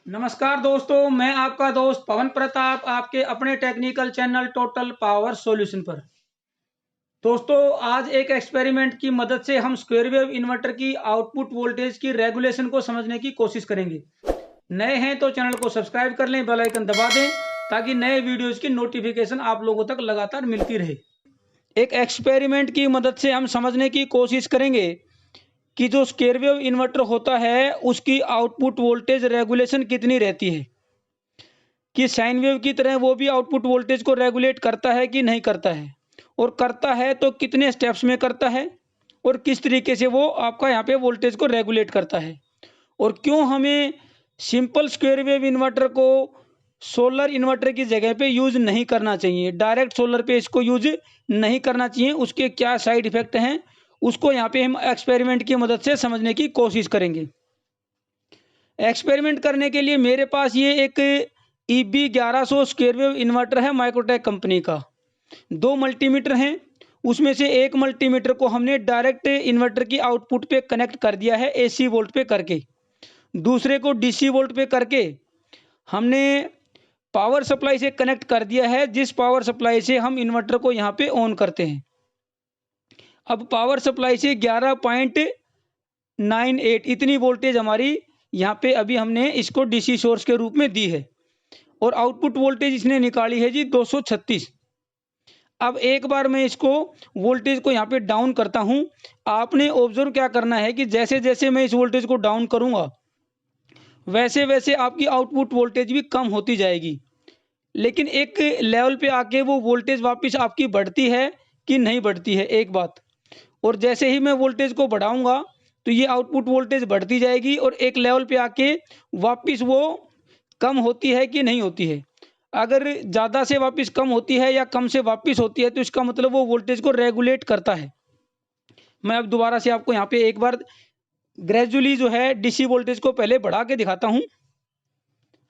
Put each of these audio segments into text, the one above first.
नमस्कार दोस्तों, मैं आपका दोस्त पवन प्रताप आपके अपने technical channel total power solution पर। दोस्तों, आज एक एक्सपेरिमेंट की मदद से हम स्क्वायर वेव इन्वर्टर की आउटपुट वोल्टेज की रेगुलेशन को समझने की कोशिश करेंगे। नए हैं तो चैनल को सब्सक्राइब कर लें, बेल आइकन दबा दें ताकि नए वीडियोज की नोटिफिकेशन आप लोगों तक लगातार मिलती रहे। एक एक्सपेरिमेंट की मदद से हम समझने की कोशिश करेंगे कि जो स्क्वायर वेव इन्वर्टर होता है उसकी आउटपुट वोल्टेज रेगुलेशन कितनी रहती है, कि साइन वेव की तरह वो भी आउटपुट वोल्टेज को रेगुलेट करता है कि नहीं करता है, और करता है तो कितने स्टेप्स में करता है, और किस तरीके से वो आपका यहाँ पे वोल्टेज को रेगुलेट करता है, और क्यों हमें सिंपल स्क्वायर वेव इन्वर्टर को सोलर इन्वर्टर की जगह पे यूज नहीं करना चाहिए, डायरेक्ट सोलर पे इसको यूज नहीं करना चाहिए, उसके क्या साइड इफेक्ट हैं उसको यहाँ पे हम एक्सपेरिमेंट की मदद से समझने की कोशिश करेंगे। एक्सपेरिमेंट करने के लिए मेरे पास ये एक EB1100 स्क्वायर वेव इन्वर्टर है माइक्रोटेक कंपनी का। दो मल्टीमीटर हैं, उसमें से एक मल्टीमीटर को हमने डायरेक्ट इन्वर्टर की आउटपुट पे कनेक्ट कर दिया है AC वोल्ट पे करके, दूसरे को DC वोल्ट पे करके हमने पावर सप्लाई से कनेक्ट कर दिया है, जिस पावर सप्लाई से हम इन्वर्टर को यहाँ पे ऑन करते हैं। अब पावर सप्लाई से 11.98 इतनी वोल्टेज हमारी यहाँ पे अभी हमने इसको DC सोर्स के रूप में दी है, और आउटपुट वोल्टेज इसने निकाली है जी 236। अब एक बार मैं इसको वोल्टेज को यहाँ पे डाउन करता हूँ। आपने ऑब्जर्व क्या करना है कि जैसे जैसे मैं इस वोल्टेज को डाउन करूँगा वैसे वैसे आपकी आउटपुट वोल्टेज भी कम होती जाएगी, लेकिन एक लेवल पे आके वो वोल्टेज वापस आपकी बढ़ती है कि नहीं बढ़ती है, एक बात। और जैसे ही मैं वोल्टेज को बढ़ाऊंगा तो ये आउटपुट वोल्टेज बढ़ती जाएगी, और एक लेवल पे आके वापस वो कम होती है कि नहीं होती है। अगर ज़्यादा से वापस कम होती है या कम से वापस होती है तो इसका मतलब वो वोल्टेज को रेगुलेट करता है। मैं अब दोबारा से आपको यहाँ पे एक बार ग्रेजुअली जो है DC वोल्टेज को पहले बढ़ा के दिखाता हूँ,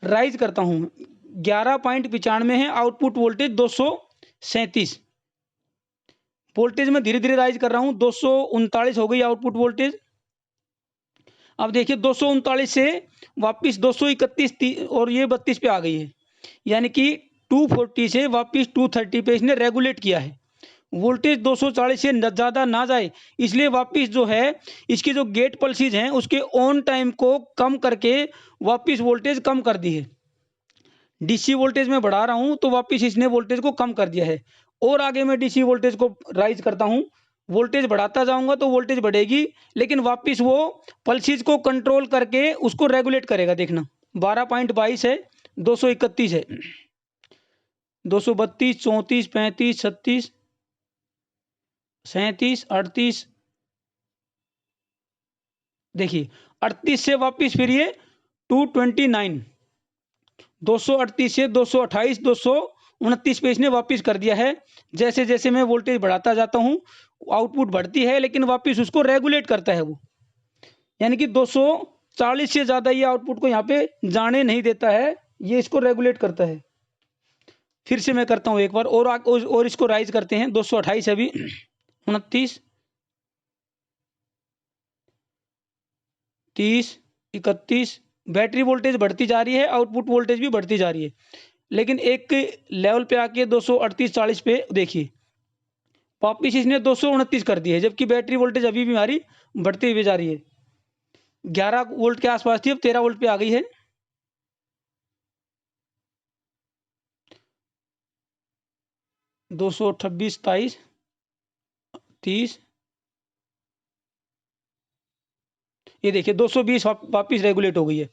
राइज करता हूँ। 11.95 है आउटपुट वोल्टेज, 237 वोल्टेज में धीरे धीरे राइज कर रहा हूँ। 239 हो गई आउटपुट वोल्टेज। अब देखिए 239 से वापस 231 और ये 32 पे आ गई है, यानी कि 240 से वापस 230 पे इसने रेगुलेट किया है। वोल्टेज 240 से ज़्यादा ना जाए, इसलिए वापस जो है इसकी जो गेट पल्सेस हैं उसके ऑन टाइम को कम करके वापस वोल्टेज कम कर दी है। DC वोल्टेज में बढ़ा रहा हूँ तो वापस इसने वोल्टेज को कम कर दिया है, और आगे मैं DC वोल्टेज को राइज करता हूँ। वोल्टेज बढ़ाता जाऊंगा तो वोल्टेज बढ़ेगी, लेकिन वापस वो पल्सेस को कंट्रोल करके उसको रेगुलेट करेगा। देखना 12.22 है, 231 है, 232, 34, 35, 36, 37, 38। देखिए 38 से वापस फिर ये 229, 238 से 228, 229 पे इसने वापस कर दिया है। जैसे जैसे मैं वोल्टेज बढ़ाता जाता हूँ आउटपुट बढ़ती है, लेकिन वापस उसको रेगुलेट करता है वो, यानी कि 240 से ज़्यादा ये आउटपुट को यहाँ पे जाने नहीं देता है, ये इसको रेगुलेट करता है। फिर से मैं करता हूँ एक बार और इसको राइज करते हैं। 228 अभी, 29, 30, 31। बैटरी वोल्टेज बढ़ती जा रही है, आउटपुट वोल्टेज भी बढ़ती जा रही है, लेकिन एक लेवल पे आके 238, 40 पे देखिए वापिस इसने 229 कर दी है, जबकि बैटरी वोल्टेज अभी भी हमारी बढ़ती हुई जा रही है। 11 वोल्ट के आसपास थी, अब 13 वोल्ट पे आ गई है। 226, 27, 30, ये देखिए 220 वापिस रेगुलेट हो गई है।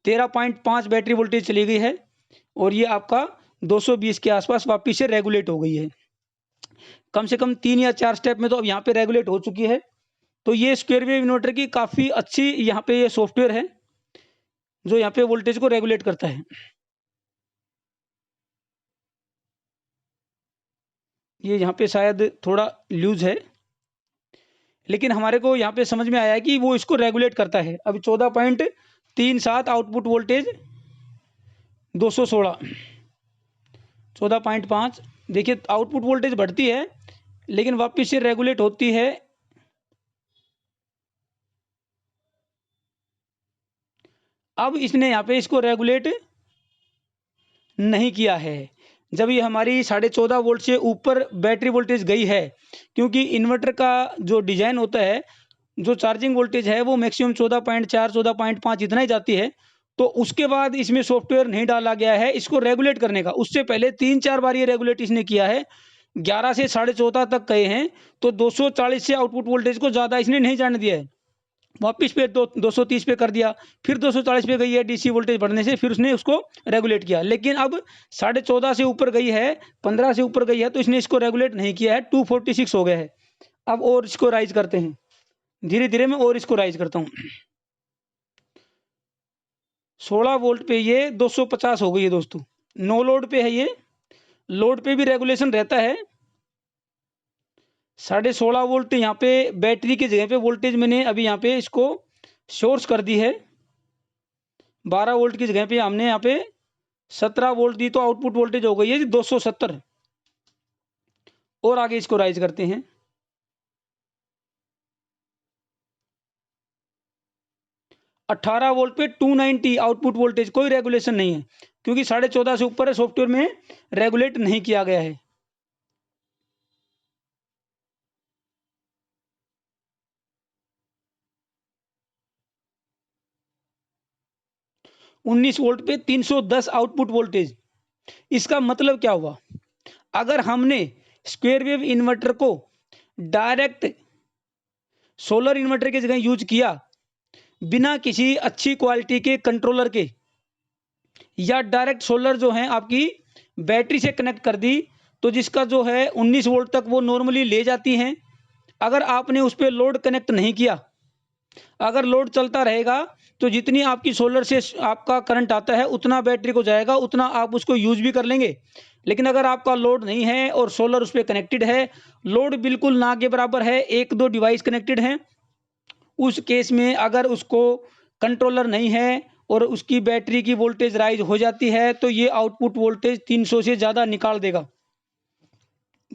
13.5 बैटरी वोल्टेज चली गई है, और ये आपका 220 के आसपास वापिस से रेगुलेट हो गई है। कम से कम 3 या 4 स्टेप में तो अब यहाँ पे रेगुलेट हो चुकी है। तो ये स्क्वायर वेव इन्वर्टर की काफ़ी अच्छी यहाँ पे ये सॉफ्टवेयर है जो यहाँ पे वोल्टेज को रेगुलेट करता है। ये यहाँ पे शायद थोड़ा लूज है, लेकिन हमारे को यहाँ पे समझ में आया है कि वो इसको रेगुलेट करता है। अभी 14.37 आउटपुट वोल्टेज, 216, 14.5। देखिए आउटपुट वोल्टेज बढ़ती है लेकिन वापस से रेगुलेट होती है। अब इसने यहाँ पे इसको रेगुलेट नहीं किया है। जब ये हमारी 14.5 वोल्ट से ऊपर बैटरी वोल्टेज गई है, क्योंकि इन्वर्टर का जो डिजाइन होता है, जो चार्जिंग वोल्टेज है वो मैक्सिमम 14.4 14.5 इतना ही जाती है। तो उसके बाद इसमें सॉफ्टवेयर नहीं डाला गया है इसको रेगुलेट करने का। उससे पहले 3-4 बार ये रेगुलेट इसने किया है, 11 से 14.5 तक गए हैं, तो 240 से आउटपुट वोल्टेज को ज़्यादा इसने नहीं जाने दिया है। वापिस पे 230 पे कर दिया, फिर 240 पे गई है डीसी वोल्टेज बढ़ने से, फिर उसने उसको रेगुलेट किया। लेकिन अब 14.5 से ऊपर गई है, 15 से ऊपर गई है, तो इसने इसको रेगुलेट नहीं किया है, 246 हो गया है। अब और इसको राइज करते हैं, धीरे धीरे मैं और इसको राइज करता हूँ। 16 वोल्ट पे ये 250 हो गई है दोस्तों। नो लोड पे है ये, लोड पे भी रेगुलेशन रहता है। 16.5 वोल्ट यहाँ पे बैटरी की जगह पे वोल्टेज मैंने अभी यहाँ पे इसको सोर्स कर दी है। 12 वोल्ट की जगह पे हमने यहाँ पे 17 वोल्ट दी, तो आउटपुट वोल्टेज हो गई है 270। और आगे इसको राइज करते हैं। 18 वोल्ट पे 290 आउटपुट वोल्टेज, कोई रेगुलेशन नहीं है, क्योंकि 14.5 से ऊपर है, सॉफ्टवेयर में रेगुलेट नहीं किया गया है। 19 वोल्ट पे 310 आउटपुट वोल्टेज। इसका मतलब क्या हुआ, अगर हमने स्क्वायर वेव इन्वर्टर को डायरेक्ट सोलर इन्वर्टर की जगह यूज किया, बिना किसी अच्छी क्वालिटी के कंट्रोलर के, या डायरेक्ट सोलर जो है आपकी बैटरी से कनेक्ट कर दी, तो जिसका जो है 19 वोल्ट तक वो नॉर्मली ले जाती हैं। अगर आपने उस पर लोड कनेक्ट नहीं किया, अगर लोड चलता रहेगा, तो जितनी आपकी सोलर से आपका करंट आता है उतना बैटरी को जाएगा, उतना आप उसको यूज भी कर लेंगे। लेकिन अगर आपका लोड नहीं है और सोलर उस पर कनेक्टेड है, लोड बिल्कुल ना के बराबर है, 1-2 डिवाइस कनेक्टेड हैं, उस केस में अगर उसको कंट्रोलर नहीं है और उसकी बैटरी की वोल्टेज राइज हो जाती है, तो ये आउटपुट वोल्टेज 300 से ज़्यादा निकाल देगा।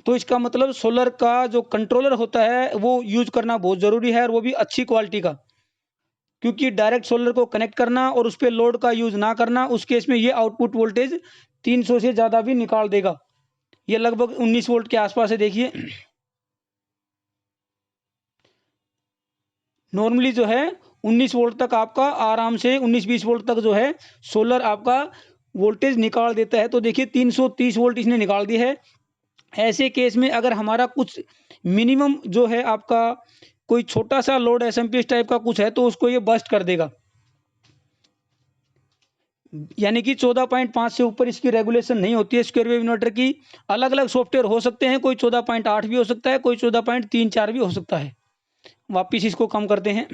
तो इसका मतलब सोलर का जो कंट्रोलर होता है वो यूज करना बहुत ज़रूरी है, और वो भी अच्छी क्वालिटी का, क्योंकि डायरेक्ट सोलर को कनेक्ट करना और उस पर लोड का यूज ना करना, उस केस में ये आउटपुट वोल्टेज 300 से ज़्यादा भी निकाल देगा। ये लगभग 19 वोल्ट के आसपास है, देखिए। नॉर्मली जो है 19 वोल्ट तक आपका आराम से 19-20 वोल्ट तक जो है सोलर आपका वोल्टेज निकाल देता है। तो देखिए 330 वोल्ट इसने निकाल दी है। ऐसे केस में अगर हमारा कुछ मिनिमम जो है आपका कोई छोटा सा लोड एसएमपीएस टाइप का कुछ है, तो उसको ये बस्ट कर देगा। यानी कि 14.5 से ऊपर इसकी रेगुलेशन नहीं होती है स्क्वायर वेव इन्वर्टर की। अलग अलग सॉफ्टवेयर हो सकते हैं, कोई 14.8 भी हो सकता है, कोई 14.34 भी हो सकता है। वापिस इसको कम करते हैं।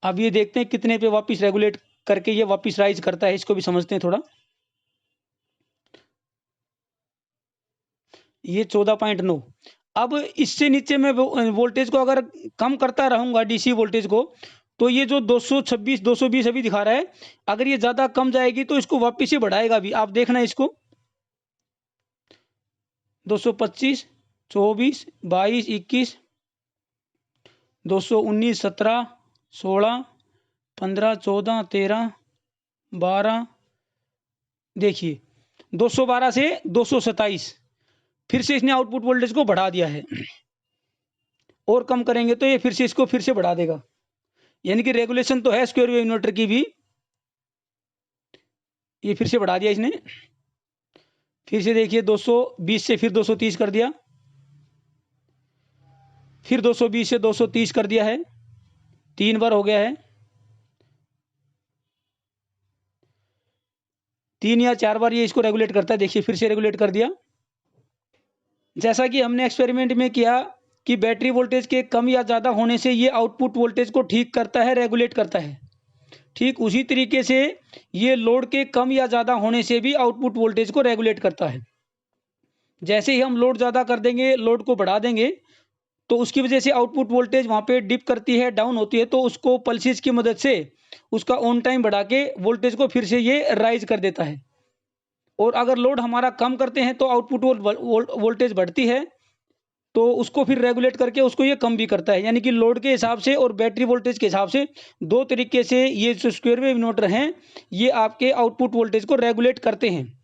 अब ये देखते हैं कितने पे वापिस रेगुलेट करके ये वापिस राइज करता है, इसको भी समझते हैं थोड़ा। ये 14.9। अब इससे नीचे मैं वोल्टेज को अगर कम करता रहूंगा डीसी वोल्टेज को, तो ये जो 226 220 अभी दिखा रहा है, अगर ये ज्यादा कम जाएगी तो इसको वापिस से बढ़ाएगा भी। आप देखना इसको 225 24 22 21 219 17 16 15 14 13 12, देखिए 212 से 227, फिर से इसने आउटपुट वोल्टेज को बढ़ा दिया है। और कम करेंगे तो ये फिर से इसको फिर से बढ़ा देगा। यानी कि रेगुलेशन तो है स्क्वायर वेव इन्वर्टर की भी, ये फिर से बढ़ा दिया इसने। फिर से देखिए 220 से फिर 230 कर दिया, फिर 220 से 230 कर दिया है, 3 बार हो गया है। 3 या 4 बार ये इसको रेगुलेट करता है। देखिए फिर से रेगुलेट कर दिया। जैसा कि हमने एक्सपेरिमेंट में किया कि बैटरी वोल्टेज के कम या ज़्यादा होने से ये आउटपुट वोल्टेज को ठीक करता है, रेगुलेट करता है। ठीक उसी तरीके से ये लोड के कम या ज़्यादा होने से भी आउटपुट वोल्टेज को रेगुलेट करता है। जैसे ही हम लोड ज़्यादा कर देंगे, लोड को बढ़ा देंगे, तो उसकी वजह से आउटपुट वोल्टेज वहाँ पे डिप करती है, डाउन होती है, तो उसको पल्सेस की मदद से उसका ऑन टाइम बढ़ा के वोल्टेज को फिर से ये राइज कर देता है। और अगर लोड हमारा कम करते हैं तो आउटपुट वोल्टेज बढ़ती है, तो उसको फिर रेगुलेट करके उसको ये कम भी करता है। यानी कि लोड के हिसाब से और बैटरी वोल्टेज के हिसाब से दो तरीके से ये जो स्क्वायर वेव इन्वर्टर हैं ये आपके आउटपुट वोल्टेज को रेगुलेट करते हैं।